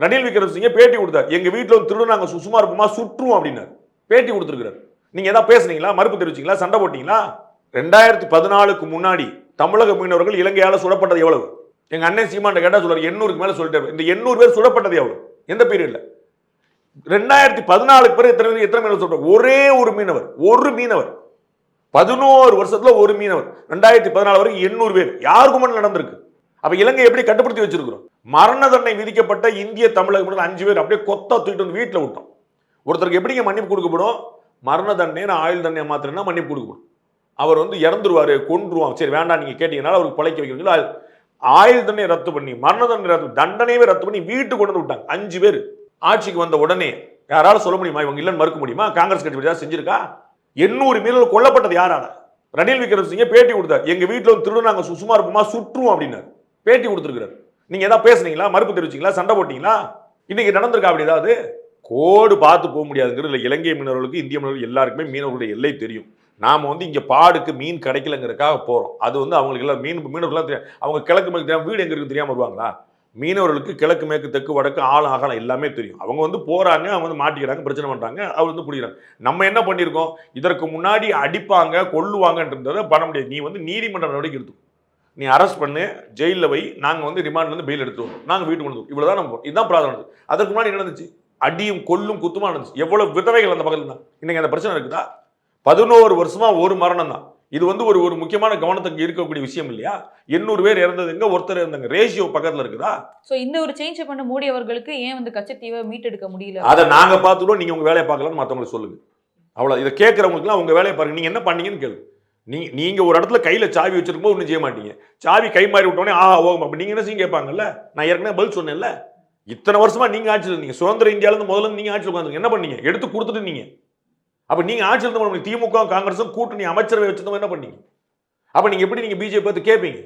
ரணில் விக்ரமசிங்கே பேட்டி கொடுத்தார். எங்க வீட்டுல வந்து திருடு நாங்க சும்மா இருப்போமா சுற்றுவோம் அப்படின்னாரு. பேட்டி கொடுத்திருக்கிறார். நீங்க ஏதாவது பேசுனீங்களா? மறுப்பு தெரிவிச்சீங்களா? சண்டை போட்டீங்களா? 2014க்கு முன்னாடி தமிழக மீனவர்கள் இலங்கையால சுடப்பட்டது எவ்வளவு? எங்க அண்ணன் சீமான் கேட்டா சொல்றாரு 800க்கு மேல சொல்லிட்டாரு. இந்த 800 பேர் சுடப்பட்டது எவ்வளவு? எந்த பீரியட்ல? 2014க்கு பிறகு எத்தனை மீனவர் சொல்றாரு? ஒரே ஒரு மீனவர் 11 வருஷத்துல ஒரு மீனவர். 2014 வரைக்கும் 800 பேர். யாருக்கு முன்னாடி நடந்திருக்கு? அப்ப இலங்கை எப்படி கட்டுப்படுத்தி வச்சிருக்கிறோம்? மரண தண்டனை விதிக்கப்பட்ட இந்திய தமிழக 5 பேர் அப்படியே கொத்தா தூக்கிட்டு வந்து வீட்டுல விட்டோம். ஒருத்தருக்கு எப்படிங்க மன்னிப்பு கொடுக்கப்படும்? மரண தண்டனை ஆயுள் தண்டனை மாத்திரம்னா மன்னிப்பு கொடுக்கப்படும். அவர் வந்து இறந்துருவாரு, கொன்றுவான், சரி வேண்டாம் நீங்க கேட்டீங்கனால அவருக்கு பழைக்க வைக்கணும். ஆயுள் தண்டனை ரத்து பண்ணி மரண தண்டனை தண்டனையே ரத்து பண்ணி வீட்டுக்கு கொண்டு வந்து விட்டாங்க. 5 பேர் ஆட்சிக்கு வந்த உடனே யாராலும் சொல்ல முடியுமா? இவங்க இல்லைன்னு மறுக்க முடியுமா? காங்கிரஸ் கட்சி செஞ்சிருக்கா? 800 மீனவர்கள் கொல்லப்பட்டது யாரால? ரணில் விக்ரமசிங்கே பேட்டி கொடுத்தார். எங்க வீட்டுல வந்து திருடு நாங்க சும்மா இருப்போமா சுற்றுவோம் அப்படின்னாரு. பேட்டி கொடுத்திருக்கிறார். நீங்க ஏதாவது பேசுனீங்களா? மறுப்பு தெரிவிச்சீங்களா? சண்டை போட்டீங்களா? இன்னைக்கு நடந்திருக்கா அப்படி ஏதாவது? கோடு பார்த்து போக முடியாதுங்கிறது இலங்கை மீனவர்களுக்கு இந்திய மீனவர்கள் எல்லாருக்குமே மீனவர்களுடைய எல்லை தெரியும். நாம வந்து இங்க பாடுக்கு மீன் கிடைக்கலங்கிறதுக்காக போறோம். அது வந்து அவங்களுக்கு எல்லாம் மீனவர்கள்லாம் தெரியும். அவங்க கிழக்கு மேற்கு தெரியாம வீடு எங்க இருக்கு தெரியாம வருவாங்களா? மீனவர்களுக்கு கிழக்கு மேற்கு தெற்கு வடக்கு ஆழம் அகலம் எல்லாமே தெரியும். அவங்க வந்து போறாங்க, அவங்க வந்து மாட்டிக்கிறாங்க, பிரச்சனை பண்றாங்க, அவர் வந்து பிடிக்கிறாங்க. நம்ம என்ன பண்ணியிருக்கோம்? இதற்கு முன்னாடி அடிப்பாங்க கொல்லுவாங்கன்றதை பண்ண முடியாது. நீ வந்து நீதிமன்ற நடவடிக்கை எடுத்து நீ அரெஸ்ட் பண்ணு, ஜெயிலில் வை, நாங்க வந்து ரிமாண்ட்ல இருந்து பெயில் எடுத்து வரோம், நாங்க வீட்டுக்கு கொண்டு இவ்வளவுதான் நம்ம இதுதான் பிரார்த்தனை நடந்தது. அதற்கு முன்னாடி என்ன நடந்துச்சு? அடியும் கொல்லும் குத்துமா நடந்துச்சு. எவ்வளவு விதவைகள் அந்த பக்கத்துல தான். இன்னைக்கு அந்த பிரச்சனை இருக்குதா? 11 வருஷமா ஒரு மரணம் தான். இது வந்து ஒரு முக்கியமான கவனத்துக்கு இருக்கக்கூடிய விஷயம் இல்லையா? 800 பேர் இறந்ததுங்க, ஒருத்தர் இருந்தாங்க. ரேஷியோ பக்கத்துல இருக்குதா? சோ இந்த ஒரு சேஞ்ச் பண்ண மோடி அவர்களுக்கு ஏன் வந்து கச்சத்தீவை மீட்டெடுக்க முடியல? அதை நாங்க பார்த்துடுவோம், நீங்க உங்க வேலையை பார்க்கலாம்னு மத்தவங்களுக்கு சொல்லுங்க. அவ்வளவு. இதை கேட்கறவங்களுக்குலாம் உங்க வேலையை பாருங்க. நீங்க என்ன பண்ணீங்கன்னு கேளு. நீங்க ஒரு இடத்துல கையில சாவி வச்சிருக்கும்போது ஒன்றும் செய்ய மாட்டீங்க. சாவி கை மாறி விட்டோடனே ஓகம் அப்ப நீங்க என்ன செய்ய கேட்பாங்கல்ல? நான் ஏற்கனவே பதில் சொன்னேன்ல. இத்தனை வருஷமா நீங்க ஆட்சியில் இருந்தீங்க. சுதந்திர இந்தியால இருந்து முதல்ல நீங்க ஆட்சியில் உட்கார்ந்தீங்க. என்ன பண்ணீங்க? எடுத்து கொடுத்துட்டு நீங்க. அப்ப நீங்க ஆட்சியில் இருந்த திமுக காங்கிரஸும் கூட்டணி அமைச்சரவை வச்சிருந்தவங்க என்ன பண்ணீங்க? அப்ப நீங்க எப்படி நீங்க பிஜேபி பார்த்து கேட்பீங்க?